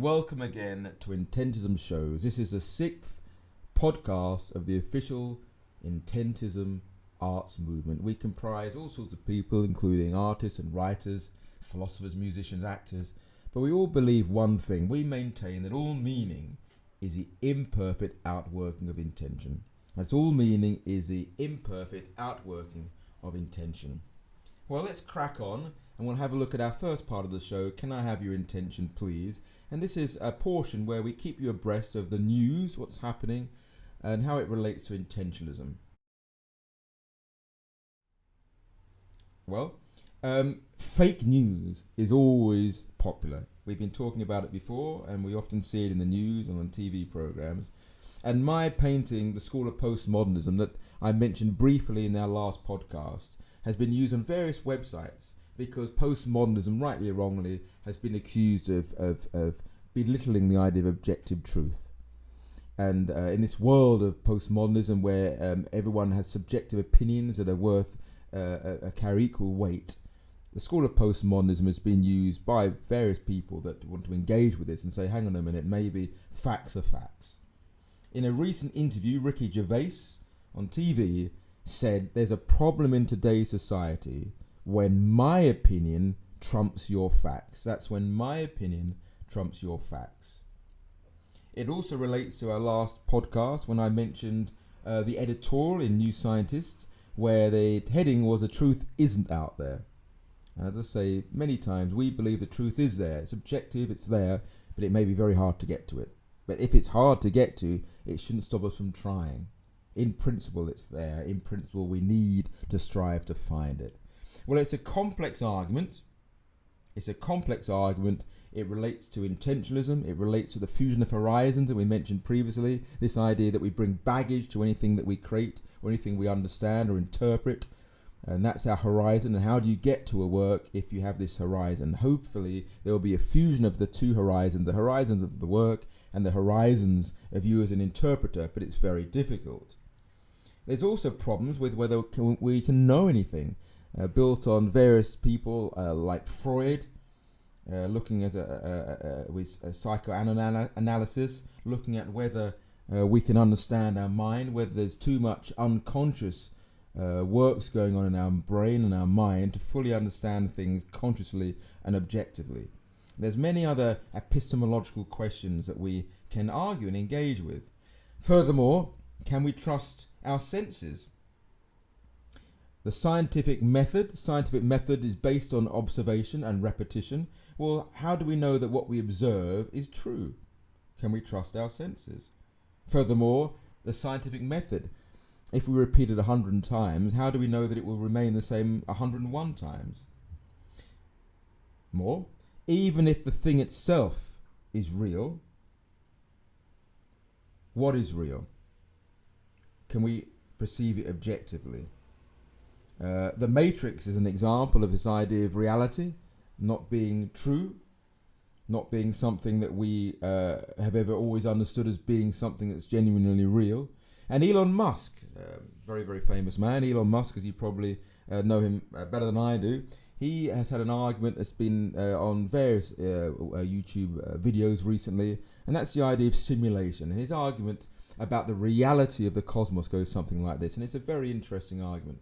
and welcome again to Intentism shows. This is the 6th podcast of the official Intentism arts movement. We comprise all sorts of people, including artists and writers, philosophers, musicians, actors, but we all believe one thing. We maintain that all meaning is the imperfect outworking of intention. That's all meaning is the imperfect outworking of intention. Well, let's crack on and we'll have a look at our first part of the show, Can I Have Your Intention Please? And this is a portion where we keep you abreast of the news, what's happening, and how it relates to intentionalism. Well, fake news is always popular. We've been talking about it before, and we often see it in the news and on TV programs. And my painting, The School of Postmodernism, that I mentioned briefly in our last podcast, has been used on various websites because postmodernism, rightly or wrongly, has been accused of belittling the idea of objective truth. And in this world of postmodernism where everyone has subjective opinions that are worth carry equal weight, the school of postmodernism has been used by various people that want to engage with this and say, hang on a minute, maybe facts are facts. In a recent interview, Ricky Gervais on TV said there's a problem in today's society when my opinion trumps your facts. That's when my opinion trumps your facts. It also relates to our last podcast when I mentioned the editorial in New Scientist where the heading was "The Truth Isn't Out There." And as I say many times, we believe the truth is there. It's objective, it's there, but it may be very hard to get to it. But if it's hard to get to, it shouldn't stop us from trying. In principle, it's there. In principle, we need to strive to find it. Well, it's a complex argument. It relates to intentionalism. It relates to the fusion of horizons that we mentioned previously. This idea that we bring baggage to anything that we create or anything we understand or interpret. And that's our horizon. And how do you get to a work if you have this horizon? Hopefully, there will be a fusion of the two horizons, the horizons of the work and the horizons of you as an interpreter, but it's very difficult. There's also problems with whether we can know anything, built on various people like Freud, looking at with psychoanalysis, looking at whether we can understand our mind, whether there's too much unconscious works going on in our brain and our mind to fully understand things consciously and objectively. There's many other epistemological questions that we can argue and engage with. Furthermore, can we trust our senses? The scientific method is based on observation and repetition. Well, how do we know that what we observe is true? Can we trust our senses? Furthermore, the scientific method, if we repeat it 100 times, how do we know that it will remain the same 101 times? More, even if the thing itself is real, what is real? Can we perceive it objectively? The Matrix is an example of this idea of reality not being true, not being something that we have ever always understood as being something that's genuinely real. And Elon Musk, very, very famous man, Elon Musk, as you probably know him better than I do, he has had an argument that's been on various YouTube videos recently, and that's the idea of simulation. And his argument about the reality of the cosmos goes something like this, and it's a very interesting argument.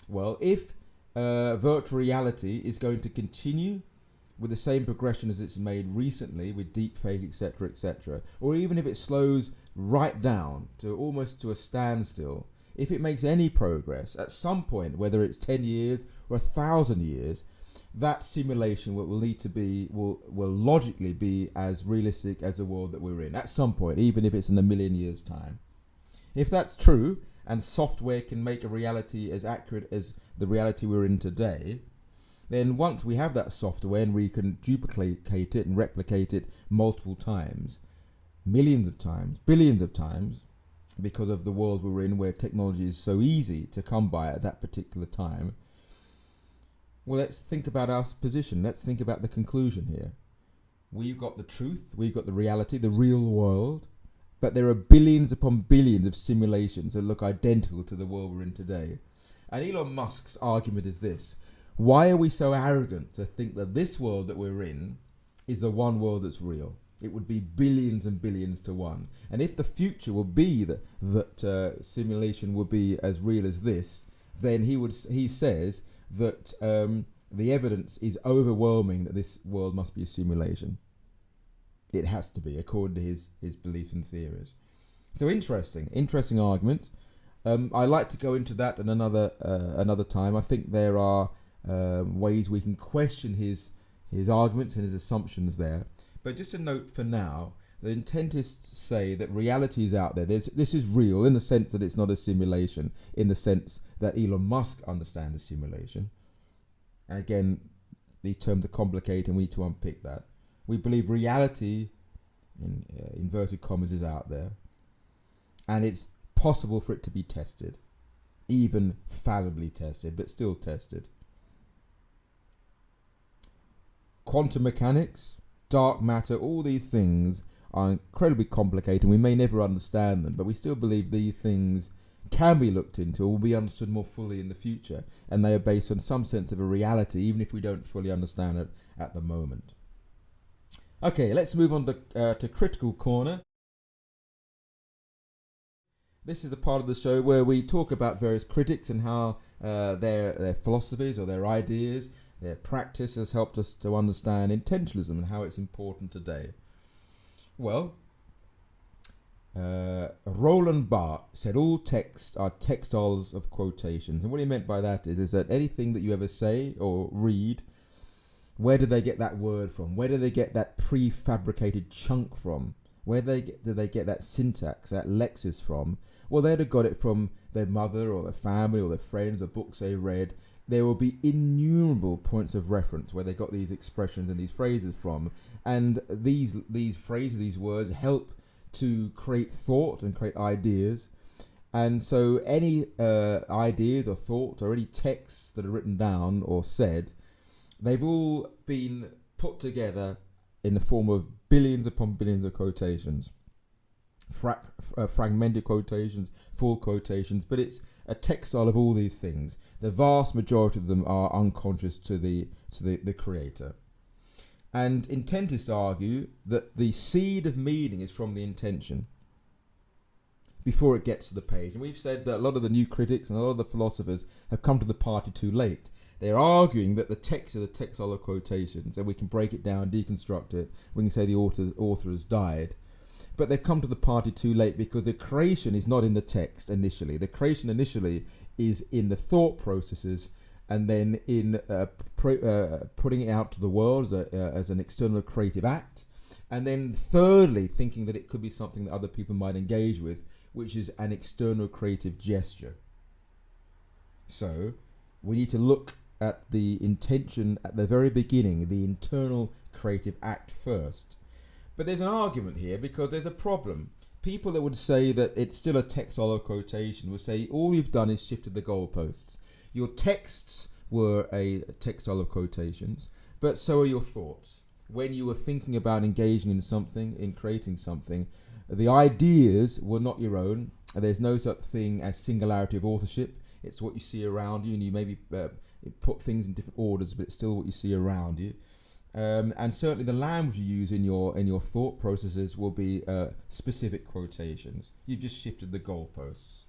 Well, if virtual reality is going to continue with the same progression as it's made recently with deepfake, etc., or even if it slows right down to almost to a standstill, if it makes any progress at some point, whether it's 10 years or 1,000 years, that simulation will logically be as realistic as the world that we're in at some point, even if it's in a million years' time. If that's true, and software can make a reality as accurate as the reality we're in today, then once we have that software and we can duplicate it and replicate it multiple times, millions of times, billions of times, because of the world we're in where technology is so easy to come by at that particular time, well, let's think about our position. Let's think about the conclusion here. We've got the truth, we've got the reality, the real world, but there are billions upon billions of simulations that look identical to the world we're in today. And Elon Musk's argument is this: why are we so arrogant to think that this world that we're in is the one world that's real? It would be billions and billions to one. And if the future will be that simulation will be as real as this, then he says that the evidence is overwhelming that this world must be a simulation. It has to be, according to his beliefs and theories. So interesting argument. I like to go into that in another time. I think there are ways we can question his arguments and his assumptions there. But just a note for now, the intentists say that reality is out there. This is real in the sense that it's not a simulation, in the sense that Elon Musk understands a simulation. And again, these terms are complicated and we need to unpick that. We believe reality, in inverted commas, is out there. And it's possible for it to be tested. Even fallibly tested, but still tested. Quantum mechanics, dark matter, all these things are incredibly complicated. We may never understand them, but we still believe these things can be looked into or will be understood more fully in the future. And they are based on some sense of a reality, even if we don't fully understand it at the moment. Okay, let's move on to Critical Corner. This is the part of the show where we talk about various critics and how their philosophies or their ideas, their practice has helped us to understand intentionalism and how it's important today. Well, Roland Barthes said all texts are textiles of quotations. And what he meant by that is that anything that you ever say or read, where do they get that word from? Where do they get that prefabricated chunk from? Where do they get that syntax, that lexis from? Well, they'd have got it from their mother or their family or their friends or books they read. There will be innumerable points of reference where they got these expressions and these phrases from. And these phrases, these words help to create thought and create ideas. And so any ideas or thoughts or any texts that are written down or said, they've all been put together in the form of billions upon billions of quotations. Fragmented quotations, full quotations, but it's a textile of all these things. The vast majority of them are unconscious to the creator. And intentists argue that the seed of meaning is from the intention before it gets to the page. And we've said that a lot of the new critics and a lot of the philosophers have come to the party too late. They're arguing that the text is a textile of quotations, and we can break it down, deconstruct it. We can say the author has died. But they've come to the party too late because the creation is not in the text initially. The creation initially is in the thought processes and then in putting it out to the world as an external creative act. And then thirdly, thinking that it could be something that other people might engage with, which is an external creative gesture. So we need to look at the intention at the very beginning, the internal creative act first. But there's an argument here because there's a problem. People that would say that it's still a textile of quotation would say all you've done is shifted the goalposts. Your texts were a textile of quotations, but so are your thoughts. When you were thinking about engaging in something, in creating something, the ideas were not your own. There's no such thing as singularity of authorship. It's what you see around you, and you maybe put things in different orders, but it's still what you see around you. And certainly the language you use in your thought processes will be specific quotations. You've just shifted the goalposts.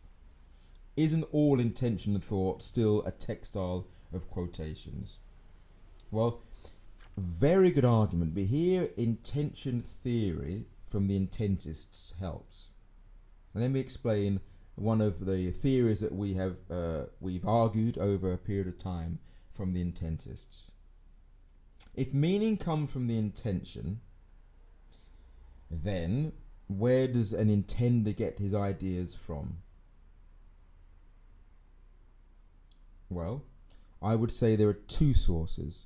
Isn't all intention and thought still a textile of quotations? Well, very good argument, but here intention theory from the Intentists helps. And let me explain one of the theories that we've argued over a period of time from the Intentists. If meaning comes from the intention, then where does an intender get his ideas from? Well, I would say there are two sources.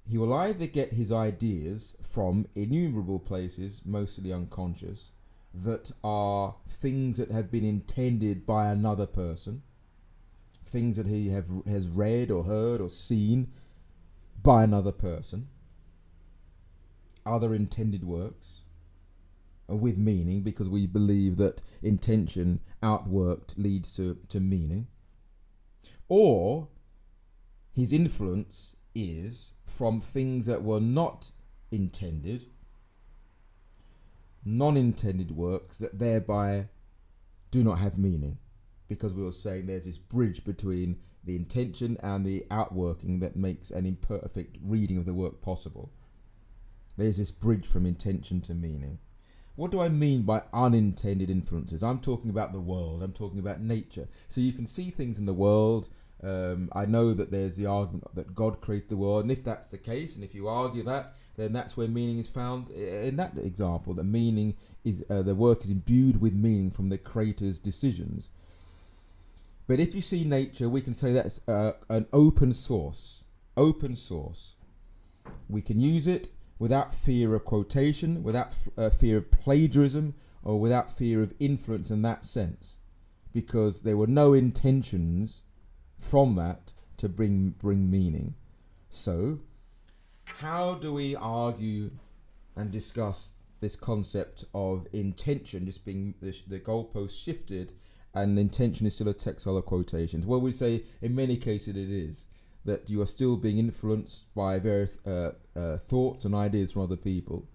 He will either get his ideas from innumerable places, mostly unconscious, that are things that have been intended by another person, things that he has read or heard or seen by another person, other intended works with meaning, because we believe that intention outworked leads to meaning. Or his influence is from things that were not intended non-intended works that thereby do not have meaning, because we were saying there's this bridge between the intention and the outworking that makes an imperfect reading of the work possible. There's this bridge from intention to meaning. What do I mean by unintended influences? I'm talking about the world. I'm talking about nature. So you can see things in the world. I know that there's the argument that God created the world, and if that's the case, and if you argue that, then that's where meaning is found. In that example, the meaning is the work is imbued with meaning from the creator's decisions. But if you see nature, we can say that's an open source. Open source. We can use it without fear of quotation, without fear of plagiarism, or without fear of influence in that sense, because there were no intentions from that to bring meaning. So, how do we argue and discuss this concept of intention just being the goalpost shifted and intention is still a textile of quotations? Well, we say in many cases it is, that you are still being influenced by various thoughts and ideas from other people.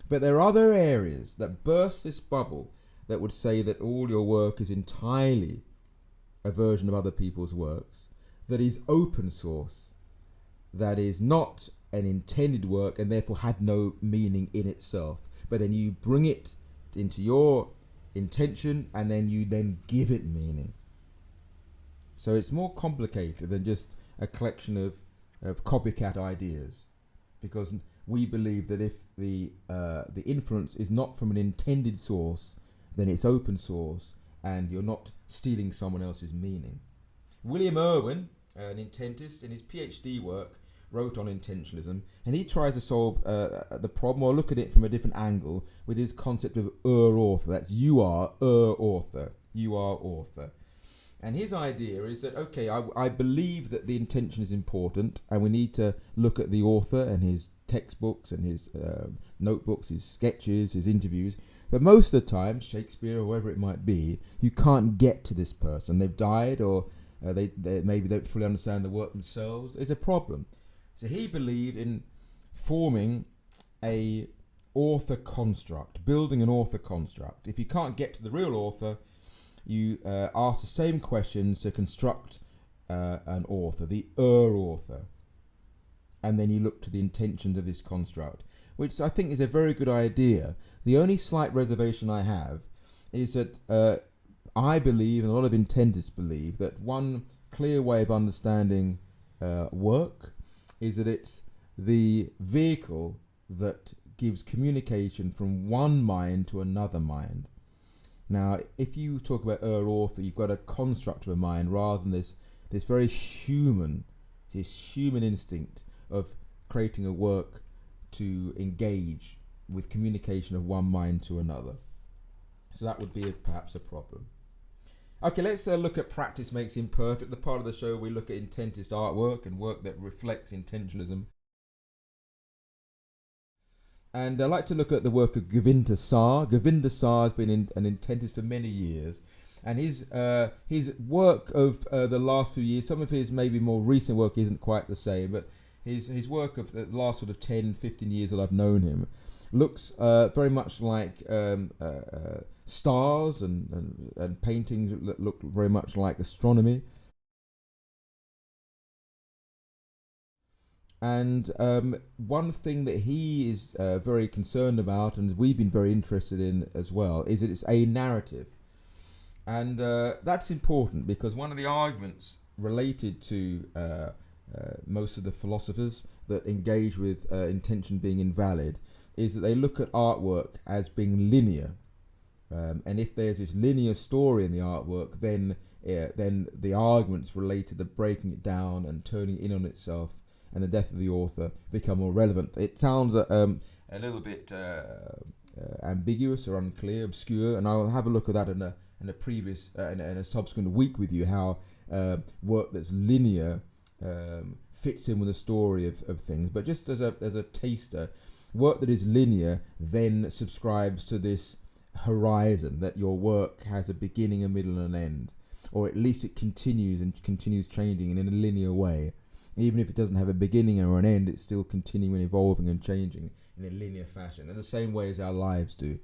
But there are other areas that burst this bubble that would say that all your work is entirely a version of other people's works, that is open source, that is not an intended work and therefore had no meaning in itself. But then you bring it into your intention and then you give it meaning. So it's more complicated than just a collection of copycat ideas, because we believe that if the influence is not from an intended source, then it's open source and you're not stealing someone else's meaning. William Irwin, an intentist, in his PhD work wrote on intentionalism, and he tries to solve the problem or look at it from a different angle with his concept of author. That's you are author. You are author. And his idea is that, okay, I believe that the intention is important and we need to look at the author and his textbooks and his notebooks, his sketches, his interviews. But most of the time, Shakespeare or whoever it might be, you can't get to this person. They've died, or they maybe don't fully understand the work themselves. It's a problem. So he believed in forming a author construct, building an author construct. If you can't get to the real author, you ask the same questions to construct an author, the author, and then you look to the intentions of this construct, which I think is a very good idea. The only slight reservation I have is that I believe, and a lot of intentists believe, that one clear way of understanding work is that it's the vehicle that gives communication from one mind to another mind. Now, if you talk about author, you've got a construct of a mind rather than this very human instinct of creating a work to engage with communication of one mind to another. So that would be perhaps a problem. Okay, let's look at Practice Makes Imperfect, the part of the show we look at intentist artwork and work that reflects intentionalism. And I like to look at the work of Govinda Sar. Govinda Sar has been an intentist for many years. And his work of the last few years, some of his maybe more recent work isn't quite the same, but his work of the last sort of 10, 15 years that I've known him looks very much like stars and paintings that look very much like astronomy. And one thing that he is very concerned about, and we've been very interested in as well, is that it's a narrative. And that's important because one of the arguments related to most of the philosophers that engage with intention being invalid is that they look at artwork as being linear. And if there's this linear story in the artwork, then the arguments related to breaking it down and turning it in on itself and the death of the author become more relevant. It sounds a little bit ambiguous or unclear, obscure, and I'll have a look at that in a subsequent week with you, how work that's linear fits in with the story of things. But just as a taster, work that is linear then subscribes to this horizon that your work has a beginning, a middle, and an end, or at least it continues changing in a linear way. Even if it doesn't have a beginning or an end, it's still continuing, evolving and changing in a linear fashion, in the same way as our lives do.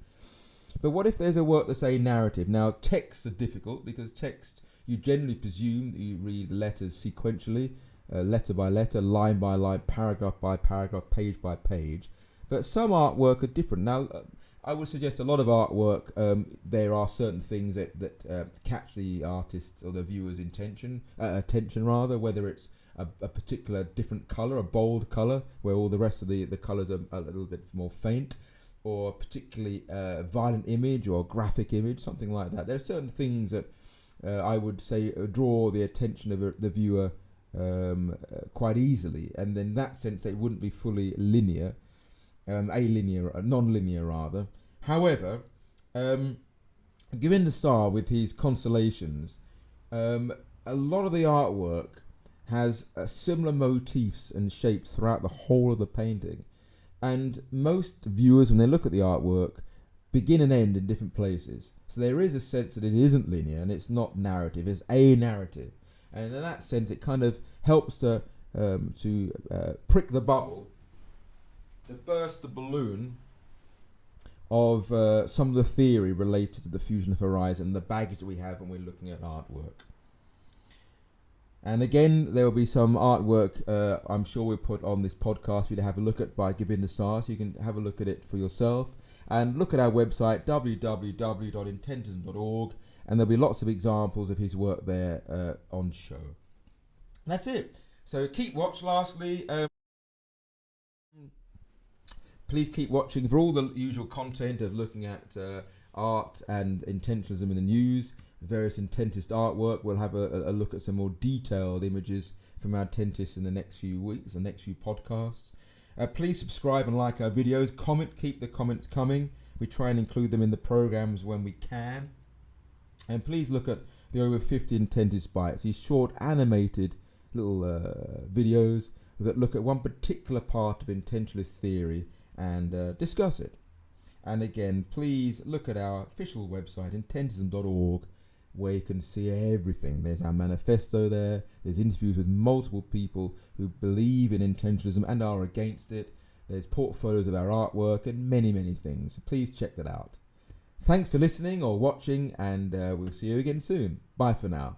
But what if there's a work that's a narrative? Now, texts are difficult because text, you generally presume that you read letters sequentially, letter by letter, line by line, paragraph by paragraph, page by page. But some artwork are different. Now, I would suggest a lot of artwork, there are certain things that catch the artist's or the viewer's attention, whether it's a particular different colour, a bold colour, where all the rest of the colours are a little bit more faint, or a particularly violent image or graphic image, something like that. There are certain things that I would say draw the attention of the viewer quite easily, and in that sense they wouldn't be fully linear, non-linear rather. However, Govinda Sar with his constellations, a lot of the artwork has similar motifs and shapes throughout the whole of the painting, and most viewers, when they look at the artwork, begin and end in different places. So there is a sense that it isn't linear and it's not narrative, it's a narrative, and in that sense it kind of helps to prick the bubble, to burst the balloon of some of the theory related to the fusion of horizon, the baggage that we have when we're looking at artwork. And again, there will be some artwork I'm sure we'll put on this podcast for you to have a look at by Govinda Sar, so you can have a look at it for yourself. And look at our website, www.intentism.org, and there'll be lots of examples of his work there on show. That's it. So keep watch. Lastly, please keep watching for all the usual content of looking at art and intentionalism in the news, various Intentist artwork. We'll have a look at some more detailed images from our Intentists in the next few weeks, the next few podcasts. Please subscribe and like our videos. Comment, keep the comments coming. We try and include them in the programs when we can. And please look at the over 50 Intentist bites, these short animated little videos that look at one particular part of intentionalist theory and discuss it. And again, please look at our official website, intentism.org, where you can see everything. There's our manifesto there. There's interviews with multiple people who believe in intentionalism and are against it. There's portfolios of our artwork and many, many things. So please check that out. Thanks for listening or watching, and we'll see you again soon. Bye for now.